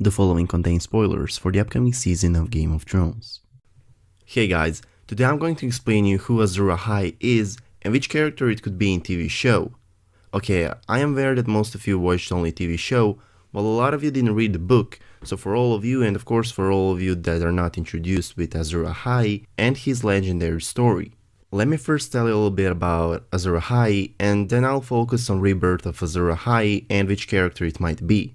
The following contains spoilers for the upcoming season of Game of Thrones. Hey guys, today I'm going to explain you who Azor Ahai is and which character it could be in TV show. Okay, I am aware that most of you watched only TV show, while a lot of you didn't read the book, so for all of you and of course for all of you that are not introduced with Azor Ahai and his legendary story. Let me first tell you a little bit about Azor Ahai and then I'll focus on rebirth of Azor Ahai and which character it might be.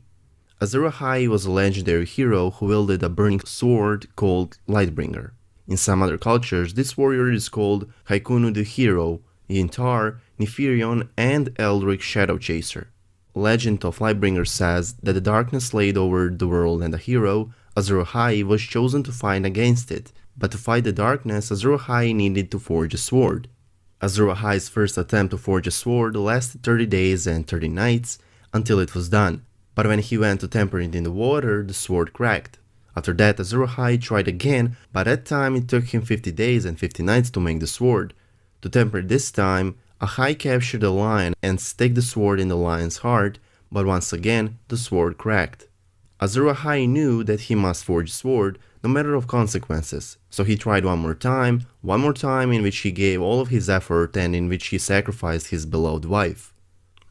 Azor Ahai was a legendary hero who wielded a burning sword called Lightbringer. In some other cultures, this warrior is called Haikunu the Hero, Yintar, Neferion, and Eldrick Shadow Chaser. Legend of Lightbringer says that the darkness laid over the world and the hero, Azor Ahai, was chosen to fight against it, but to fight the darkness, Azor Ahai needed to forge a sword. Azor Ahai's first attempt to forge a sword lasted 30 days and 30 nights until it was done. But when he went to temper it in the water, the sword cracked. After that, Azor Ahai tried again, but that time it took him 50 days and 50 nights to make the sword. To temper it this time, Ahai captured a lion and stuck the sword in the lion's heart, but once again, the sword cracked. Azor Ahai knew that he must forge a sword, no matter of consequences, so he tried one more time in which he gave all of his effort and in which he sacrificed his beloved wife.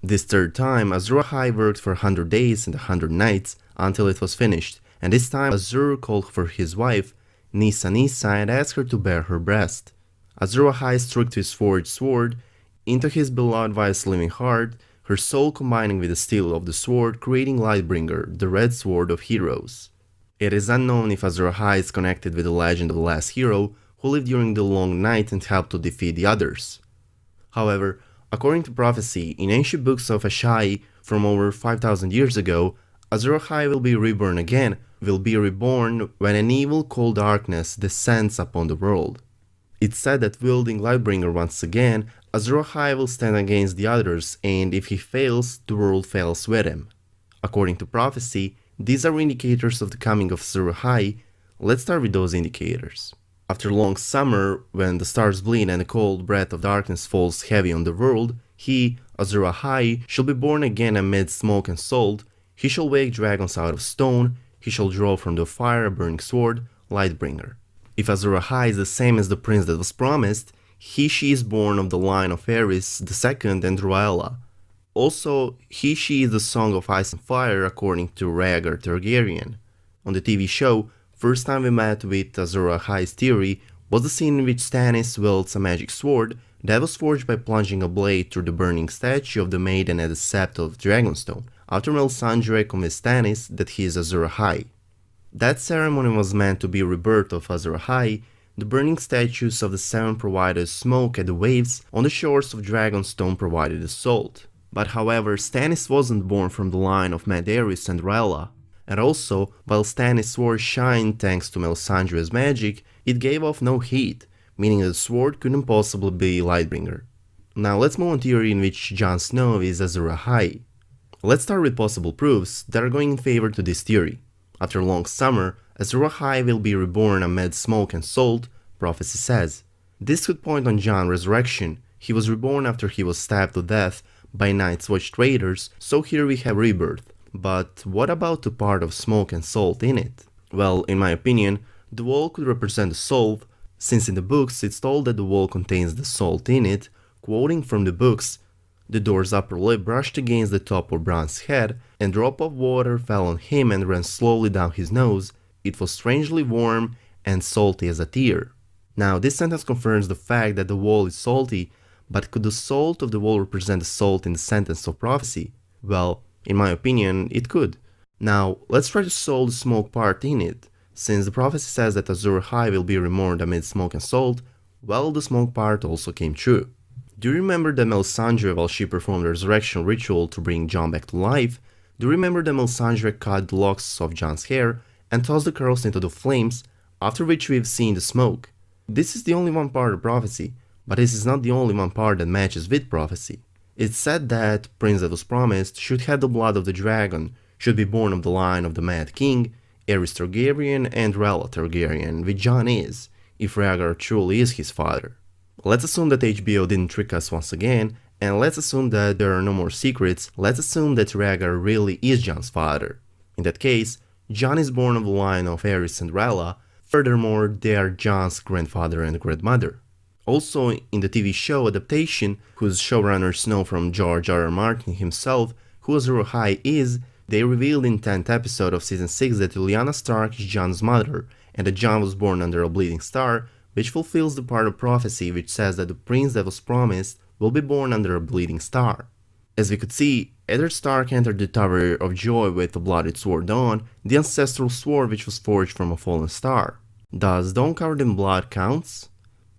This third time, Azor Ahai worked for 100 days and 100 nights until it was finished, and this time Azor called for his wife, Nissa and asked her to bear her breast. Azor Ahai struck his forged sword into his beloved wife's living heart, her soul combining with the steel of the sword, creating Lightbringer, the red sword of heroes. It is unknown if Azor Ahai is connected with the legend of the last hero who lived during the long night and helped to defeat the others. However, according to prophecy, in ancient books of Ahai from over 5,000 years ago, Azor Ahai will be reborn again, when an evil called darkness descends upon the world. It's said that wielding Lightbringer once again, Azor Ahai will stand against the others, and if he fails, the world fails with him. According to prophecy, these are indicators of the coming of Azor Ahai. Let's start with those indicators. After a long summer, when the stars bleed and the cold breath of darkness falls heavy on the world, he, Azor Ahai, shall be born again amid smoke and salt. He shall wake dragons out of stone. He shall draw from the fire a burning sword, Lightbringer. If Azor Ahai is the same as the prince that was promised, she is born of the line of Aerys II and Rhaella. Also, she is the song of ice and fire according to Rhaegar Targaryen. On the TV show, first time we met with Azor Ahai's theory was the scene in which Stannis wields a magic sword that was forged by plunging a blade through the burning statue of the maiden at the Sept of Dragonstone, after Melisandre convinced Stannis that he is Azor Ahai. That ceremony was meant to be a rebirth of Azor Ahai. The burning statues of the seven provided smoke and the waves on the shores of Dragonstone provided the salt. But however, Stannis wasn't born from the line of Mad Aerys and Rhaella. And also, while Stannis' sword shined thanks to Melisandre's magic, it gave off no heat, meaning that the sword couldn't possibly be Lightbringer. Now let's move on to theory in which Jon Snow is Azor Ahai. Let's start with possible proofs that are going in favor to this theory. After a long summer, Azor Ahai will be reborn amid smoke and salt, prophecy says. This could point on Jon's resurrection. He was reborn after he was stabbed to death by Night's Watch traitors, so here we have rebirth. But what about the part of smoke and salt in it? Well, in my opinion, the wall could represent the salt, since in the books it's told that the wall contains the salt in it. Quoting from the books, the door's upper lip brushed against the top of Bran's head, and a drop of water fell on him and ran slowly down his nose. It was strangely warm and salty as a tear. Now, this sentence confirms the fact that the wall is salty, but could the salt of the wall represent the salt in the sentence of prophecy? Well, in my opinion, it could. Now, let's try to solve the smoke part in it. Since the prophecy says that Azor Ahai will be reborn amid smoke and salt, well, the smoke part also came true. Do you remember that Melisandre, while she performed the resurrection ritual to bring Jon back to life, do you remember that Melisandre cut the locks of Jon's hair and tossed the curls into the flames, after which we've seen the smoke? This is the only one part of prophecy, but this is not the only one part that matches with prophecy. It's said that prince that was promised should have the blood of the dragon, should be born of the line of the Mad King, Aerys Targaryen and Rhaella Targaryen, which Jon is, if Rhaegar truly is his father. Let's assume that HBO didn't trick us once again, and let's assume that there are no more secrets. Let's assume that Rhaegar really is Jon's father. In that case, Jon is born of the line of Aerys and Rhaella. Furthermore, they are Jon's grandfather and grandmother. Also, in the TV show adaptation, whose showrunners know from George R.R. Martin himself who Azor Ahai is, they revealed in the 10th episode of Season 6 that Lyanna Stark is Jon's mother, and that Jon was born under a bleeding star, which fulfills the part of prophecy which says that the prince that was promised will be born under a bleeding star. As we could see, Eddard Stark entered the Tower of Joy with a blooded sword on, the ancestral sword which was forged from a fallen star. Does Dawn covered in blood counts?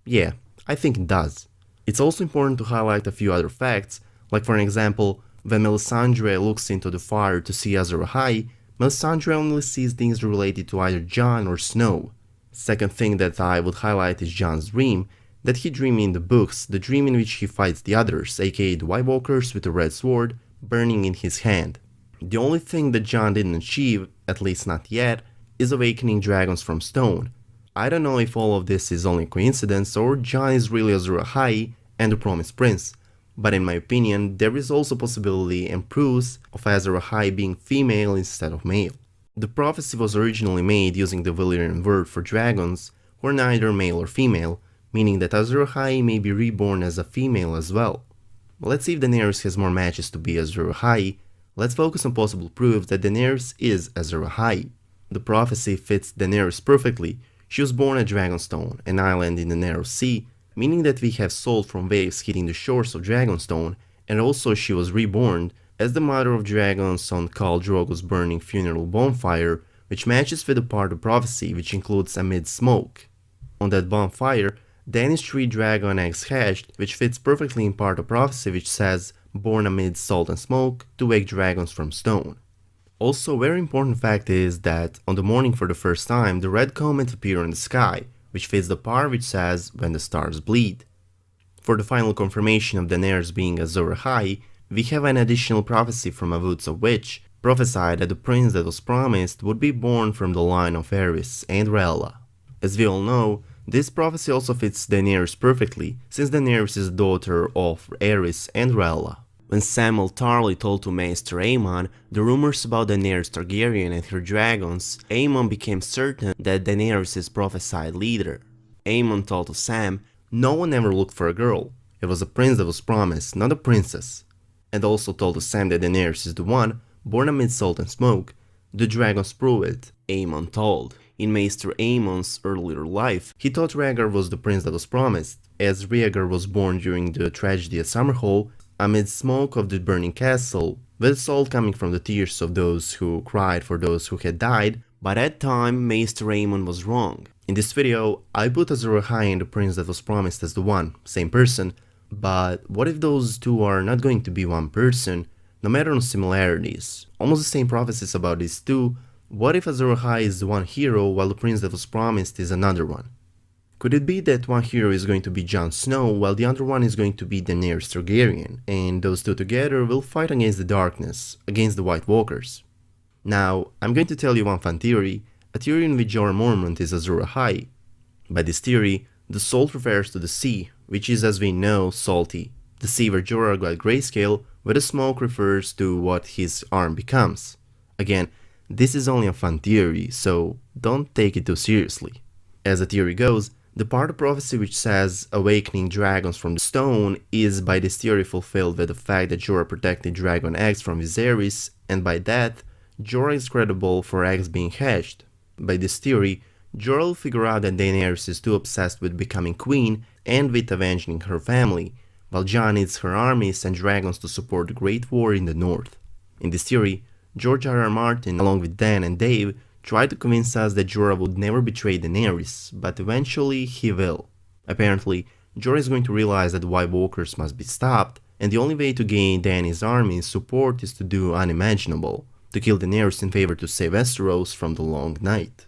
Yeah, I think it does. It's also important to highlight a few other facts, like for example, when Melisandre looks into the fire to see Azor Ahai, Melisandre only sees things related to either Jon or Snow. Second thing that I would highlight is Jon's dream, that he dreamed in the books, the dream in which he fights the others, aka the White Walkers with a red sword, burning in his hand. The only thing that Jon didn't achieve, at least not yet, is awakening dragons from stone. I don't know if all of this is only coincidence or Jon is really Azor Ahai and the Promised Prince, but in my opinion there is also possibility and proofs of Azor Ahai being female instead of male. The prophecy was originally made using the Valyrian word for dragons who are neither male or female, meaning that Azor Ahai may be reborn as a female as well. Let's see if Daenerys has more matches to be Azor Ahai. Let's focus on possible proof that Daenerys is Azor Ahai. The prophecy fits Daenerys perfectly. She was born at Dragonstone, an island in the Narrow Sea, meaning that we have salt from waves hitting the shores of Dragonstone, and also she was reborn as the mother of dragons on Khal Drogo's burning funeral bonfire, which matches with the part of prophecy which includes amid smoke. On that bonfire, Dany's 3 dragon eggs hatched, which fits perfectly in part of prophecy which says born amid salt and smoke to wake dragons from stone. Also, a very important fact is that on the morning for the first time the red comet appeared in the sky, which fits the part which says when the stars bleed. For the final confirmation of Daenerys being Azor Ahai, we have an additional prophecy from a Woods of Witch, prophesied that the prince that was promised would be born from the line of Aerys and Rhaella. As we all know, this prophecy also fits Daenerys perfectly, since Daenerys is the daughter of Aerys and Rhaella. When Samwell Tarly told to Maester Aemon the rumors about Daenerys Targaryen and her dragons, Aemon became certain that Daenerys is prophesied leader. Aemon told to Sam, no one ever looked for a girl, it was a prince that was promised, not a princess. And also told to Sam that Daenerys is the one, born amid salt and smoke. The dragons prove it, Aemon told. In Maester Aemon's earlier life, he thought Rhaegar was the prince that was promised, as Rhaegar was born during the tragedy at Summerhall, amid smoke of the burning castle, with salt coming from the tears of those who cried for those who had died. By that time, Maester Aemon was wrong. In this video, I put Azor Ahai and the prince that was promised as the one, same person, but what if those two are not going to be one person, no matter on similarities? Almost the same prophecies about these two. What if Azor Ahai is the one hero while the prince that was promised is another one? Could it be that one hero is going to be Jon Snow while the other one is going to be Daenerys Targaryen, and those two together will fight against the darkness, against the White Walkers? Now, I'm going to tell you one fun theory, a theory in which Jorah Mormont is Azor Ahai. By this theory, the salt refers to the sea, which is, as we know, salty. The sea where Jorah got grayscale, where the smoke refers to what his arm becomes. Again, this is only a fun theory, so don't take it too seriously. As the theory goes, the part of prophecy which says awakening dragons from the stone is by this theory fulfilled with the fact that Jorah protected dragon eggs from Viserys, and by that, Jorah is credible for eggs being hatched. By this theory, Jorah will figure out that Daenerys is too obsessed with becoming queen and with avenging her family, while Jon needs her armies and dragons to support the Great War in the north. In this theory, George R.R. Martin, along with Dan and Dave, tried to convince us that Jorah would never betray Daenerys, but eventually he will. Apparently, Jorah is going to realize that the White Walkers must be stopped, and the only way to gain Dany's army's support is to do unimaginable, to kill Daenerys in favor to save Westeros from the Long Night.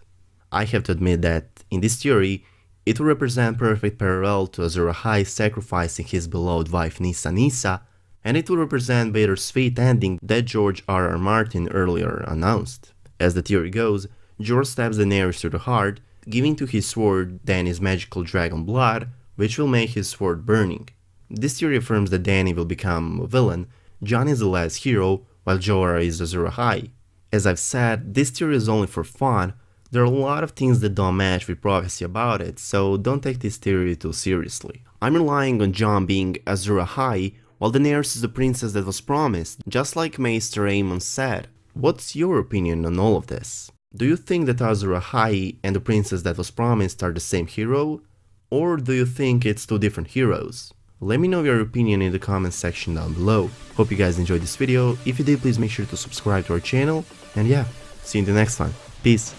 I have to admit that, in this theory, it will represent perfect parallel to Azor Ahai sacrificing his beloved wife Nissa, and it will represent Vader's fate ending that George R.R. Martin earlier announced. As the theory goes, Jorah stabs Daenerys to the heart, giving to his sword Dany's magical dragon blood, which will make his sword burning. This theory affirms that Dany will become a villain, Jon is the last hero, while Jorah is Azor Ahai. As I've said, this theory is only for fun. There are a lot of things that don't match with prophecy about it, so don't take this theory too seriously. I'm relying on Jon being Azor Ahai, while Daenerys is the princess that was promised, just like Maester Aemon said. What's your opinion on all of this? Do you think that Azor Ahai and the princess that was promised are the same hero? Or do you think it's two different heroes? Let me know your opinion in the comments section down below. Hope you guys enjoyed this video. If you did, please make sure to subscribe to our channel. And yeah, see you in the next one. Peace.